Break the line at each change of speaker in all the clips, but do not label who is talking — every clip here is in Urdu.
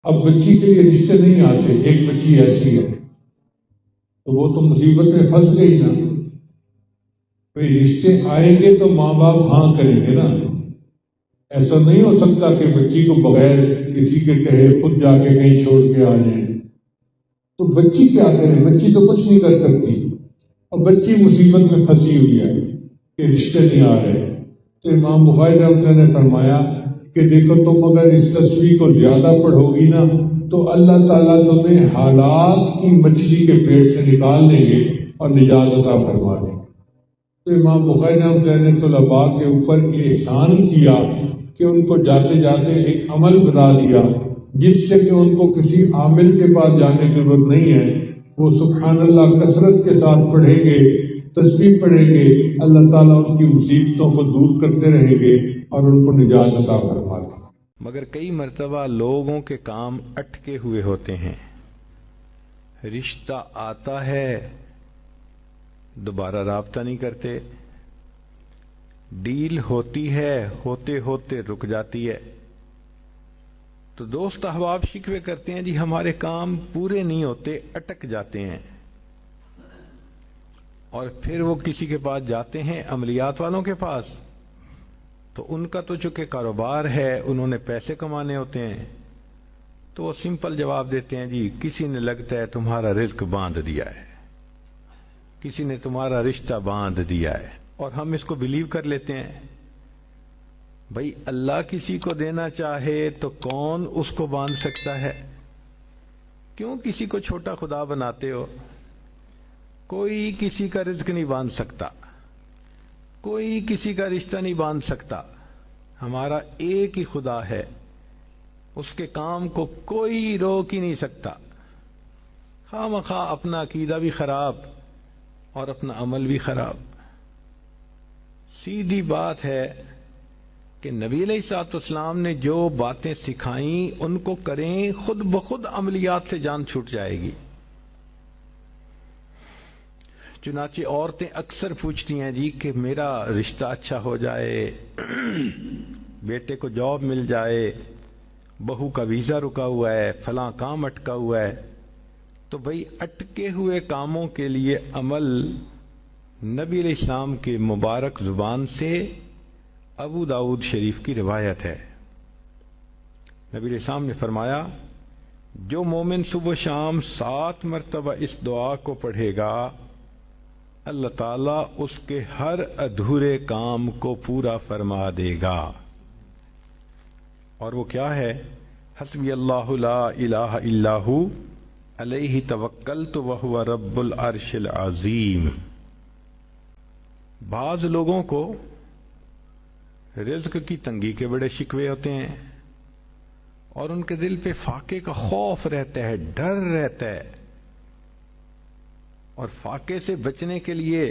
اب بچی کے لیے رشتے نہیں آتے، ایک بچی ایسی ہے تو وہ تو مصیبت میں پھنس گئی نا. بھئی رشتے آئیں گے تو ماں باپ ہاں کریں گے نا. ایسا نہیں ہو سکتا کہ بچی کو بغیر کسی کے کہے خود جا کے کہیں چھوڑ کے آ جائیں. تو بچی کیا کرے؟ بچی تو کچھ نہیں کر سکتی، اور بچی مصیبت میں پھنسی ہوئی ہے کہ رشتے نہیں آ رہے. تو امام بخاری رحمۃ اللہ نے فرمایا کہ دیکھو تم اگر اس تصویر کو زیادہ پڑھو گی نا تو اللہ تعالیٰ تمہیں حالات کی مچھلی کے پیٹ سے نکال دیں گے اور نجات عطا فرما دیں گے. تو امام بخاری رحمۃ اللہ نے طلباء کے اوپر یہ احسان کیا کہ ان کو جاتے جاتے ایک عمل بتا دیا جس سے کہ ان کو کسی عامل کے پاس جانے کی ضرورت نہیں ہے. وہ سبحان اللہ کثرت کے ساتھ پڑھیں گے، تسبیح پڑھیں گے، اللہ تعالیٰ ان کی مصیبتوں کو دور کرتے رہیں گے اور ان کو نجات عطا فرما دیں گے.
مگر کئی مرتبہ لوگوں کے کام اٹکے ہوئے ہوتے ہیں. رشتہ آتا ہے، دوبارہ رابطہ نہیں کرتے. ڈیل ہوتی ہے، ہوتے ہوتے رک جاتی ہے. تو دوست احباب شکوے کرتے ہیں جی ہمارے کام پورے نہیں ہوتے، اٹک جاتے ہیں. اور پھر وہ کسی کے پاس جاتے ہیں، عملیات والوں کے پاس، تو ان کا تو چونکہ کاروبار ہے، انہوں نے پیسے کمانے ہوتے ہیں، تو وہ سمپل جواب دیتے ہیں جی کسی نے لگتا ہے تمہارا رزق باندھ دیا ہے، کسی نے تمہارا رشتہ باندھ دیا ہے. اور ہم اس کو بلیو کر لیتے ہیں. بھئی اللہ کسی کو دینا چاہے تو کون اس کو باندھ سکتا ہے؟ کیوں کسی کو چھوٹا خدا بناتے ہو؟ کوئی کسی کا رزق نہیں باندھ سکتا، کوئی کسی کا رشتہ نہیں باندھ سکتا. ہمارا ایک ہی خدا ہے، اس کے کام کو کوئی روک ہی نہیں سکتا. خواہ مخواہ اپنا عقیدہ بھی خراب اور اپنا عمل بھی خراب. سیدھی بات ہے کہ نبی علیہ الصلوۃ والسلام نے جو باتیں سکھائیں ان کو کریں، خود بخود عملیات سے جان چھوٹ جائے گی. چنانچہ عورتیں اکثر پوچھتی ہیں جی کہ میرا رشتہ اچھا ہو جائے، بیٹے کو جاب مل جائے، بہو کا ویزا رکا ہوا ہے، فلاں کام اٹکا ہوا ہے. تو بھئی اٹکے ہوئے کاموں کے لیے عمل نبی علیہ السلام کے مبارک زبان سے ابو داؤد شریف کی روایت ہے. نبی علیہ السلام نے فرمایا جو مومن صبح و شام 7 مرتبہ اس دعا کو پڑھے گا اللہ تعالیٰ اس کے ہر ادھورے کام کو پورا فرما دے گا. اور وہ کیا ہے؟ حسبی اللہ لا الہ الا ہو علیہ توکلت وہو رب العرش العظیم. بعض لوگوں کو رزق کی تنگی کے بڑے شکوے ہوتے ہیں اور ان کے دل پہ فاقے کا خوف رہتا ہے، ڈر رہتا ہے، اور فاقے سے بچنے کے لیے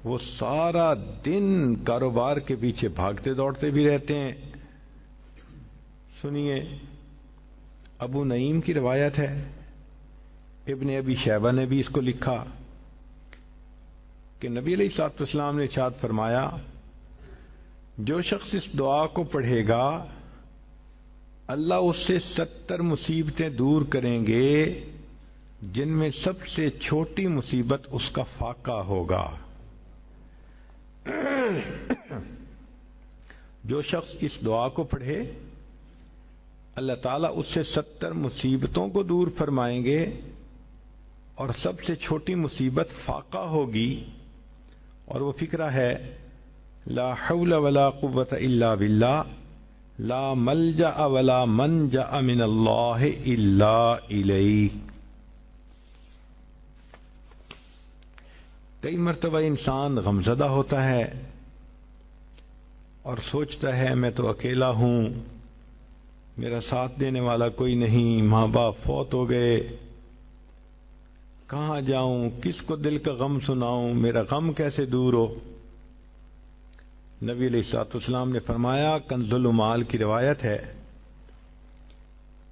وہ سارا دن کاروبار کے پیچھے بھاگتے دوڑتے بھی رہتے ہیں. سنیے، ابو نعیم کی روایت ہے، ابن ابی شیبہ نے بھی اس کو لکھا کہ نبی علیہ الصلوۃ والسلام نے ارشاد فرمایا جو شخص اس دعا کو پڑھے گا اللہ اس سے 70 مصیبتیں دور کریں گے جن میں سب سے چھوٹی مصیبت اس کا فاقہ ہوگا. جو شخص اس دعا کو پڑھے اللہ تعالیٰ اس سے 70 مصیبتوں کو دور فرمائیں گے اور سب سے چھوٹی مصیبت فاقہ ہوگی. اور وہ فقرہ ہے لا حول ولا قوت الا باللہ لا ملجأ ولا منجأ من اللہ الا الیک. کئی مرتبہ انسان غمزدہ ہوتا ہے اور سوچتا ہے میں تو اکیلا ہوں، میرا ساتھ دینے والا کوئی نہیں، ماں باپ فوت ہو گئے، کہاں جاؤں، کس کو دل کا غم سناؤں، میرا غم کیسے دور ہو. نبی علیہ الصلوۃ والسلام نے فرمایا، کنز المال کی روایت ہے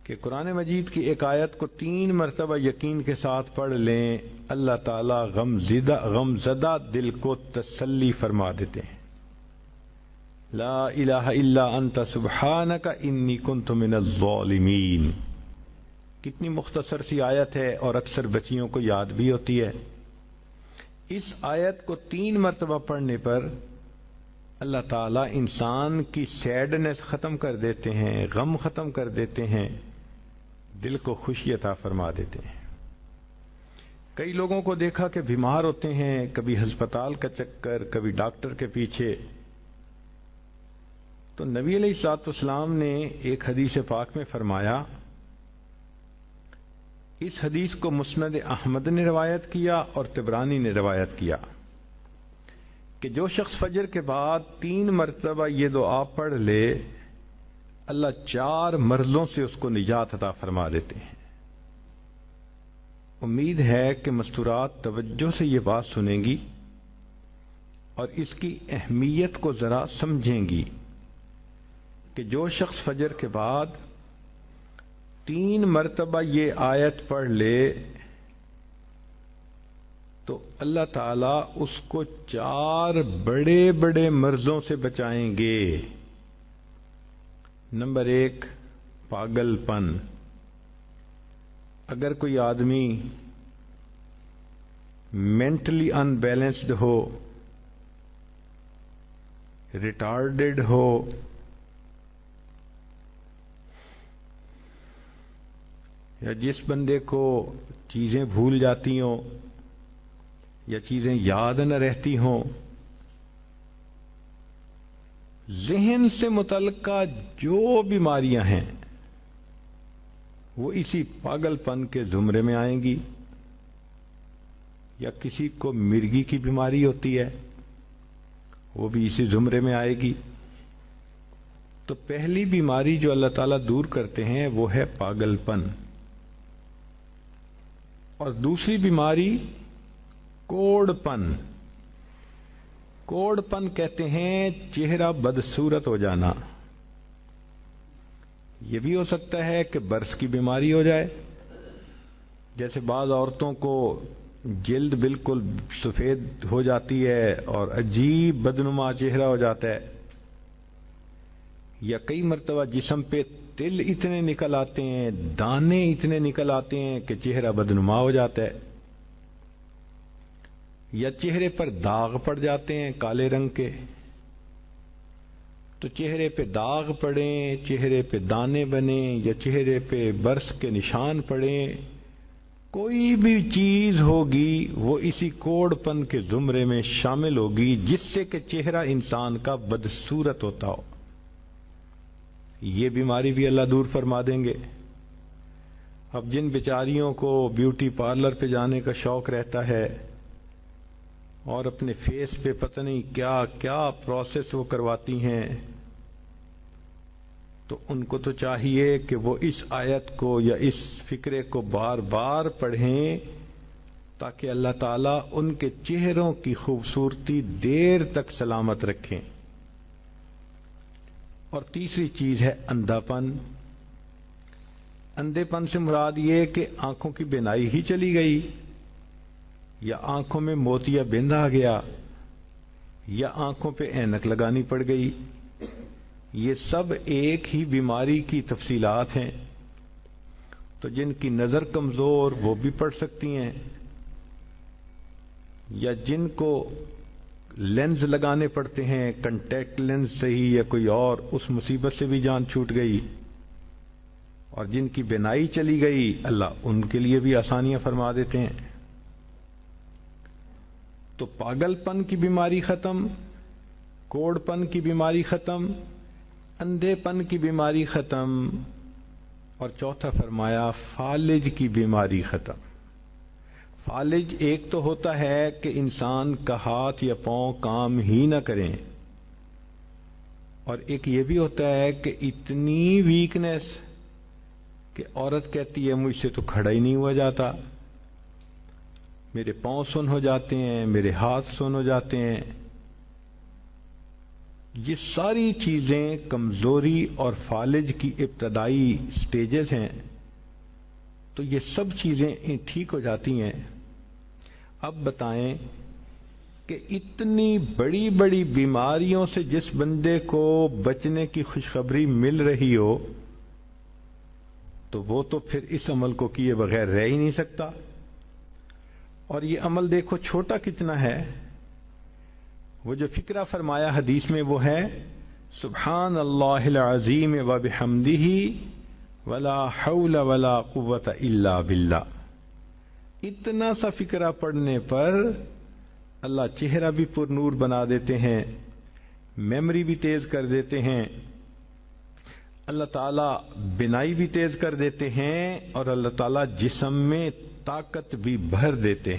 کہ قرآن مجید کی ایک آیت کو 3 مرتبہ یقین کے ساتھ پڑھ لیں اللہ تعالیٰ غمزدہ دل کو تسلی فرما دیتے ہیں. لا الہ الا انت سبحانک انی کنت من الظالمین. کتنی مختصر سی آیت ہے اور اکثر بچیوں کو یاد بھی ہوتی ہے. اس آیت کو 3 مرتبہ پڑھنے پر اللہ تعالیٰ انسان کی سیڈنس ختم کر دیتے ہیں، غم ختم کر دیتے ہیں، دل کو خوشی عطا فرما دیتے ہیں. کئی لوگوں کو دیکھا کہ بیمار ہوتے ہیں، کبھی ہسپتال کا چکر، کبھی ڈاکٹر کے پیچھے. تو نبی علیہ الصلوۃ والسلام نے ایک حدیث پاک میں فرمایا، اس حدیث کو مسند احمد نے روایت کیا اور طبرانی نے روایت کیا کہ جو شخص فجر کے بعد 3 مرتبہ یہ دعا پڑھ لے، اللہ 4 مرضوں سے اس کو نجات عطا فرما دیتے ہیں. امید ہے کہ مستورات توجہ سے یہ بات سنیں گی اور اس کی اہمیت کو ذرا سمجھیں گی کہ جو شخص فجر کے بعد 3 مرتبہ یہ آیت پڑھ لے تو اللہ تعالیٰ اس کو 4 بڑے بڑے مرضوں سے بچائیں گے. نمبر 1، پاگل پن. اگر کوئی آدمی مینٹلی ان بیلنسڈ ہو، ریٹارڈڈ ہو، یا جس بندے کو چیزیں بھول جاتی ہوں یا چیزیں یاد نہ رہتی ہوں، ذہن سے متعلقہ جو بیماریاں ہیں وہ اسی پاگل پن کے زمرے میں آئیں گی. یا کسی کو مرگی کی بیماری ہوتی ہے، وہ بھی اسی زمرے میں آئے گی. تو پہلی بیماری جو اللہ تعالیٰ دور کرتے ہیں وہ ہے پاگل پن، اور دوسری بیماری کوڑ پن. کوڑ پن کہتے ہیں چہرہ بدصورت ہو جانا. یہ بھی ہو سکتا ہے کہ برس کی بیماری ہو جائے، جیسے بعض عورتوں کو جلد بالکل سفید ہو جاتی ہے اور عجیب بدنما چہرہ ہو جاتا ہے، یا کئی مرتبہ جسم پہ تل اتنے نکل آتے ہیں، دانے اتنے نکل آتے ہیں کہ چہرہ بدنما ہو جاتا ہے، یا چہرے پر داغ پڑ جاتے ہیں کالے رنگ کے. تو چہرے پہ داغ پڑیں، چہرے پہ دانے بنیں، یا چہرے پہ برس کے نشان پڑیں، کوئی بھی چیز ہوگی وہ اسی کوڑ پن کے زمرے میں شامل ہوگی جس سے کہ چہرہ انسان کا بدصورت ہوتا ہو. یہ بیماری بھی اللہ دور فرما دیں گے. اب جن بیچاریوں کو بیوٹی پارلر پہ جانے کا شوق رہتا ہے اور اپنے فیس پہ پتہ نہیں کیا کیا پروسیس وہ کرواتی ہیں، تو ان کو تو چاہیے کہ وہ اس آیت کو یا اس فکرے کو بار بار پڑھیں تاکہ اللہ تعالیٰ ان کے چہروں کی خوبصورتی دیر تک سلامت رکھیں. اور تیسری چیز ہے اندھا پن. اندھے پن سے مراد یہ کہ آنکھوں کی بینائی ہی چلی گئی، یا آنکھوں میں موتیا بند آ گیا، یا آنکھوں پہ اینک لگانی پڑ گئی. یہ سب ایک ہی بیماری کی تفصیلات ہیں. تو جن کی نظر کمزور وہ بھی پڑھ سکتی ہیں، یا جن کو لینز لگانے پڑتے ہیں، کنٹیکٹ لینز صحیح یا کوئی اور، اس مصیبت سے بھی جان چھوٹ گئی. اور جن کی بینائی چلی گئی اللہ ان کے لیے بھی آسانیاں فرما دیتے ہیں. تو پاگل پن کی بیماری ختم، کوڑ پن کی بیماری ختم، اندھے پن کی بیماری ختم، اور چوتھا فرمایا فالج کی بیماری ختم. فالج ایک تو ہوتا ہے کہ انسان کا ہاتھ یا پاؤں کام ہی نہ کریں، اور ایک یہ بھی ہوتا ہے کہ اتنی ویکنس کہ عورت کہتی ہے مجھ سے تو کھڑا ہی نہیں ہوا جاتا، میرے پاؤں سن ہو جاتے ہیں، میرے ہاتھ سن ہو جاتے ہیں. یہ ساری چیزیں کمزوری اور فالج کی ابتدائی سٹیجز ہیں. تو یہ سب چیزیں ٹھیک ہو جاتی ہیں. اب بتائیں کہ اتنی بڑی بڑی بیماریوں سے جس بندے کو بچنے کی خوشخبری مل رہی ہو، تو وہ تو پھر اس عمل کو کیے بغیر رہ ہی نہیں سکتا. اور یہ عمل دیکھو چھوٹا کتنا ہے. وہ جو فکرہ فرمایا حدیث میں وہ ہے سبحان اللہ العظیم و بحمدہ ولا حول ولا قوت الا باللہ. اتنا سا فکرہ پڑھنے پر اللہ چہرہ بھی پر نور بنا دیتے ہیں، میموری بھی تیز کر دیتے ہیں، اللہ تعالیٰ بینائی بھی تیز کر دیتے ہیں، اور اللہ تعالیٰ جسم میں طاقت بھی بھر دیتے ہیں.